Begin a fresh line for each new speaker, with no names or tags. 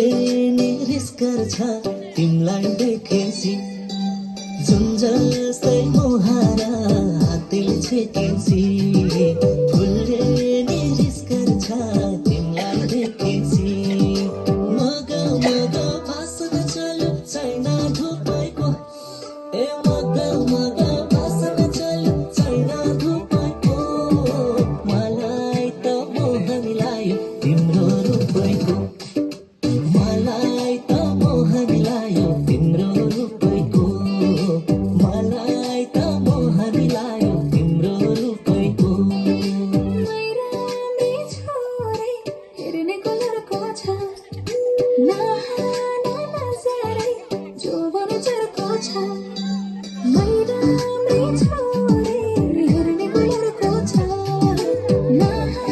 फुलले नि रिस गर्छ तिमलाई देखेपछि जुन जस्तै मुहारा हातले छेकेपछि फुलले नि रिस गर्छ तिमलाई देखेपछि मग मग भाषण चल्यो छैन धुपैको ए मग मग भाषण चल्यो छैन धुपैको मलाई त मोहन लाग्यो तिम्रो रूपैको मलाई त मोहन लाग्यो तिम्रो रूपैको मलाई त मोहन लाग्यो तिम्रो रूपैको
मैरानी छोरे हेर्नेको लड्को छ